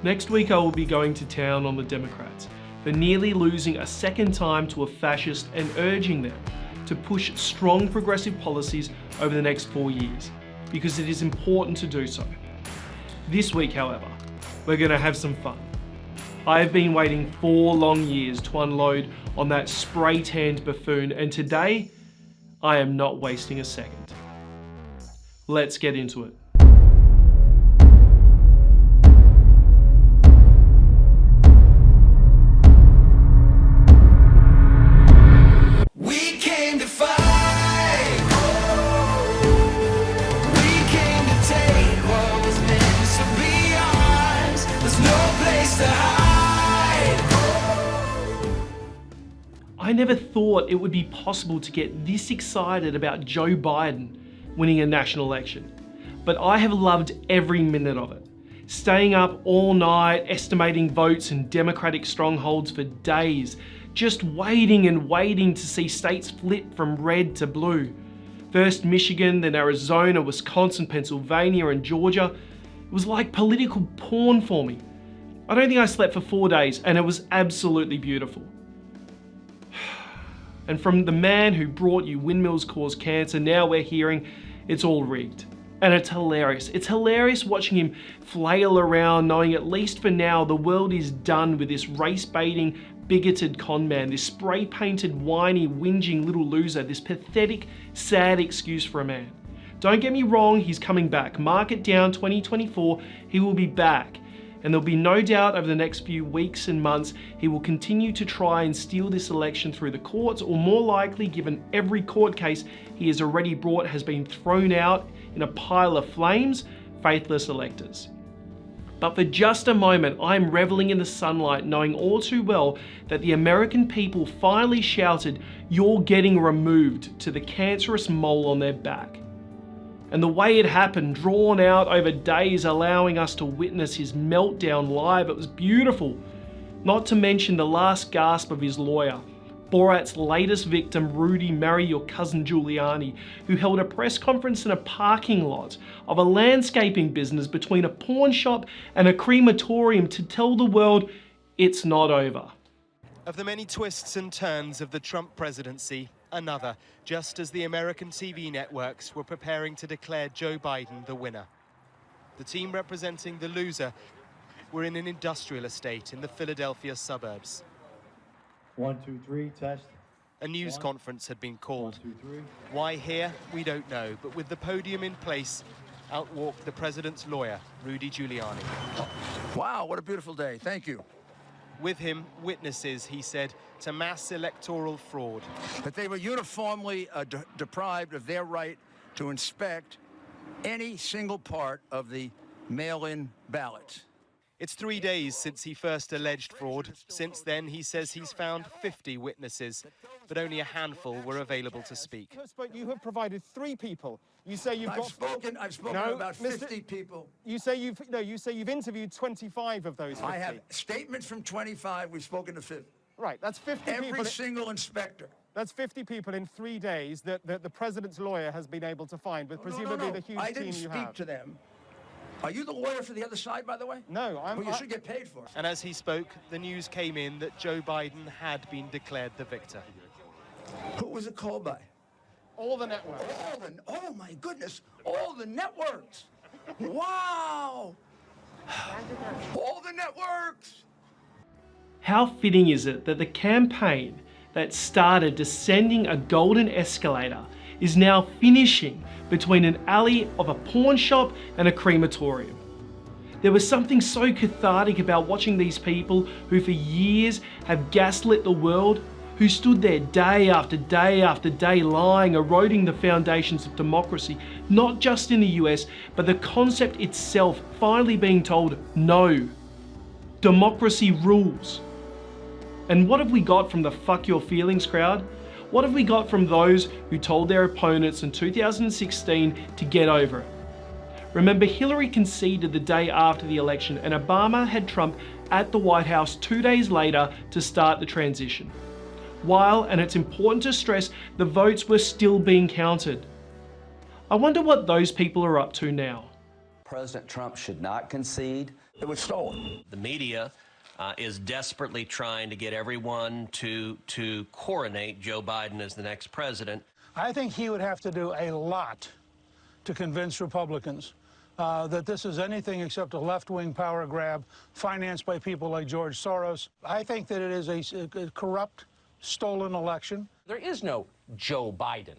Next week I will be going to town on the Democrats for nearly losing a second time to a fascist and urging them to push strong progressive policies over the next 4 years, because it is important to do so. This week, however, we're going to have some fun. I have been waiting 4 long years to unload on that spray-tanned buffoon, and today I am not wasting a second. Let's get into it. I never thought it would be possible to get this excited about Joe Biden winning a national election, but I have loved every minute of it. Staying up all night, estimating votes in Democratic strongholds for days, just waiting and waiting to see states flip from red to blue. First Michigan, then Arizona, Wisconsin, Pennsylvania, and Georgia. It was like political porn for me. I don't think I slept for 4 days, and it was absolutely beautiful. And from the man who brought you windmills cause cancer, now we're hearing it's all rigged. And it's hilarious. It's hilarious watching him flail around, knowing at least for now the world is done with this race-baiting, bigoted con man, this spray-painted, whiny, whinging little loser, this pathetic, sad excuse for a man. Don't get me wrong, he's coming back. Mark it down, 2024, he will be back. And there'll be no doubt over the next few weeks and months, he will continue to try and steal this election through the courts, or more likely, given every court case he has already brought has been thrown out in a pile of flames, faithless electors. But for just a moment, I'm reveling in the sunlight, knowing all too well that the American people finally shouted, "You're getting removed," to the cancerous mole on their back. And the way it happened, drawn out over days, allowing us to witness his meltdown live, it was beautiful. Not to mention the last gasp of his lawyer, Borat's latest victim, Rudy Marry Your Cousin Giuliani, who held a press conference in a parking lot of a landscaping business between a pawn shop and a crematorium to tell the world it's not over. Of the many twists and turns of the Trump presidency, another, just as the American TV networks were preparing to declare Joe Biden the winner. The team representing the loser were in an industrial estate in the Philadelphia suburbs. 1, 2, 3, test. A news conference had been called. 1, 2, 3. Why here? We don't know, but with the podium in place, out walked the president's lawyer, Rudy Giuliani. Wow, what a beautiful day. Thank you. With him, witnesses, he said, to mass electoral fraud. That they were uniformly deprived of their right to inspect any single part of the mail-in ballot. It's 3 days since he first alleged fraud. Since then, he says he's found 50 witnesses, but only a handful were available to speak. But you have provided 3 people. You say you've I've spoken about 50 people. You say you've interviewed 25 of those 50. I have statements from 25. We've spoken to 50. Right, that's 50 people. Every single inspector. That's 50 people in 3 days that the president's lawyer has been able to find, with presumably the huge team you have. I didn't speak to them. Are you the lawyer for the other side, by the way? No, Well, you should get paid for it. And as he spoke, the news came in that Joe Biden had been declared the victor. Who was it called by? All the networks. Oh my goodness, all the networks. Wow. All the networks. How fitting is it that the campaign that started descending a golden escalator is now finishing between an alley of a pawn shop and a crematorium? There was something so cathartic about watching these people who for years have gaslit the world, who stood there day after day after day lying, eroding the foundations of democracy, not just in the US, but the concept itself finally being told, no, democracy rules. And what have we got from the fuck your feelings crowd? What have we got from those who told their opponents in 2016 to get over it? Remember, Hillary conceded the day after the election, and Obama had Trump at the White House 2 days later to start the transition. While, and it's important to stress, the votes were still being counted. I wonder what those people are up to now. President Trump should not concede. It was stolen. The media is desperately trying to get everyone to coronate Joe Biden as the next president. I think he would have to do a lot to convince Republicans that this is anything except a left-wing power grab financed by people like George Soros. I think that it is a corrupt, stolen election. There is no Joe Biden.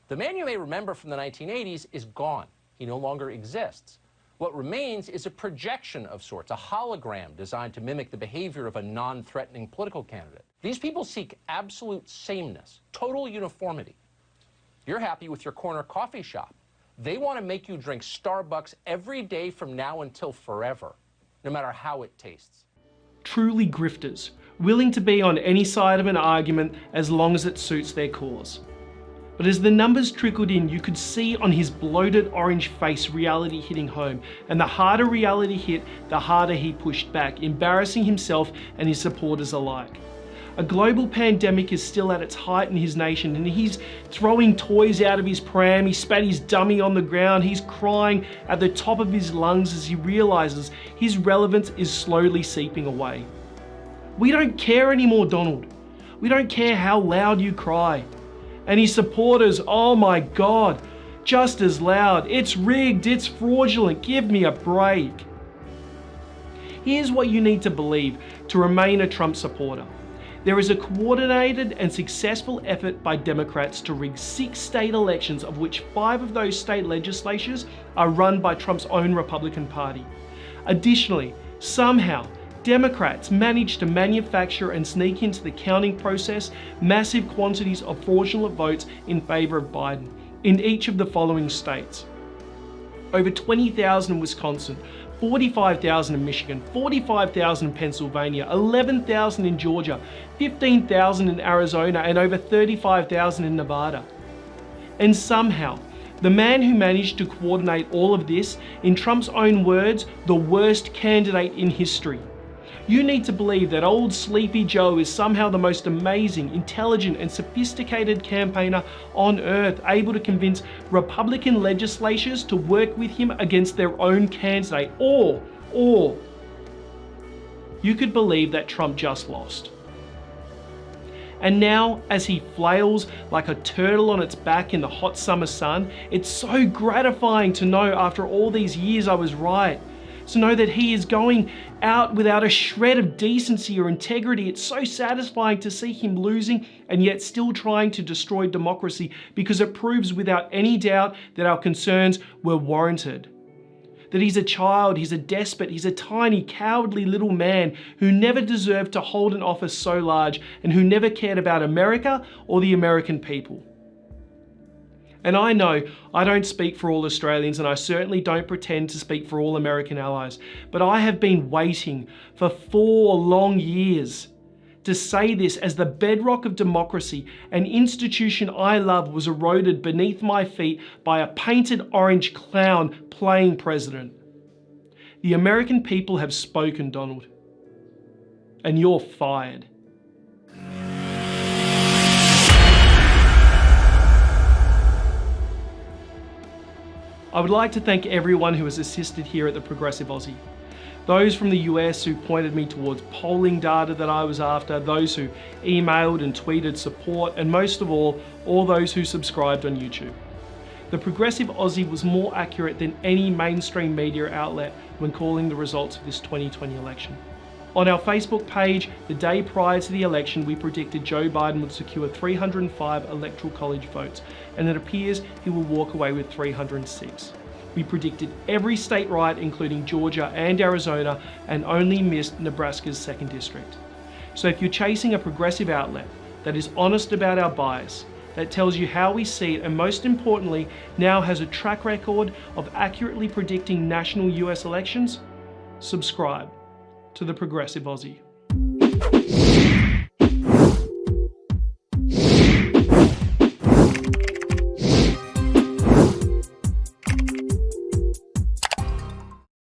The man you may remember from the 1980s is gone. He no longer exists. What remains is a projection of sorts, a hologram designed to mimic the behavior of a non-threatening political candidate. These people seek absolute sameness, total uniformity. You're happy with your corner coffee shop. They want to make you drink Starbucks every day from now until forever, no matter how it tastes. Truly grifters, willing to be on any side of an argument as long as it suits their cause. But as the numbers trickled in, you could see on his bloated orange face reality hitting home, and the harder reality hit, the harder he pushed back, embarrassing himself and his supporters alike. A global pandemic is still at its height in his nation, and he's throwing toys out of his pram, he spat his dummy on the ground, he's crying at the top of his lungs as he realizes his relevance is slowly seeping away. We don't care anymore, Donald. We don't care how loud you cry. And his supporters, oh my God, just as loud. It's rigged, it's fraudulent, give me a break. Here's what you need to believe to remain a Trump supporter. There is a coordinated and successful effort by Democrats to rig 6 state elections, of which 5 of those state legislatures are run by Trump's own Republican Party. Additionally, somehow, Democrats managed to manufacture and sneak into the counting process massive quantities of fraudulent votes in favor of Biden in each of the following states. Over 20,000 in Wisconsin, 45,000 in Michigan, 45,000 in Pennsylvania, 11,000 in Georgia, 15,000 in Arizona, and over 35,000 in Nevada. And somehow, the man who managed to coordinate all of this, in Trump's own words, the worst candidate in history. You need to believe that old Sleepy Joe is somehow the most amazing, intelligent, and sophisticated campaigner on earth, able to convince Republican legislatures to work with him against their own candidate. Or you could believe that Trump just lost. And now, as he flails like a turtle on its back in the hot summer sun, it's so gratifying to know after all these years I was right. To know that he is going out without a shred of decency or integrity. It's so satisfying to see him losing and yet still trying to destroy democracy, because it proves without any doubt that our concerns were warranted. That he's a child, he's a despot, he's a tiny, cowardly little man who never deserved to hold an office so large and who never cared about America or the American people. And I know I don't speak for all Australians, and I certainly don't pretend to speak for all American allies, but I have been waiting for 4 long years to say this as the bedrock of democracy, an institution I love, was eroded beneath my feet by a painted orange clown playing president. The American people have spoken, Donald, and you're fired. I would like to thank everyone who has assisted here at the Progressive Aussie. Those from the US who pointed me towards polling data that I was after, those who emailed and tweeted support, and most of all those who subscribed on YouTube. The Progressive Aussie was more accurate than any mainstream media outlet when calling the results of this 2020 election. On our Facebook page, the day prior to the election, we predicted Joe Biden would secure 305 electoral college votes, and it appears he will walk away with 306. We predicted every state right, including Georgia and Arizona, and only missed Nebraska's 2nd district. So if you're chasing a progressive outlet that is honest about our bias, that tells you how we see it, and most importantly, now has a track record of accurately predicting national US elections, subscribe to the Progressive Aussie.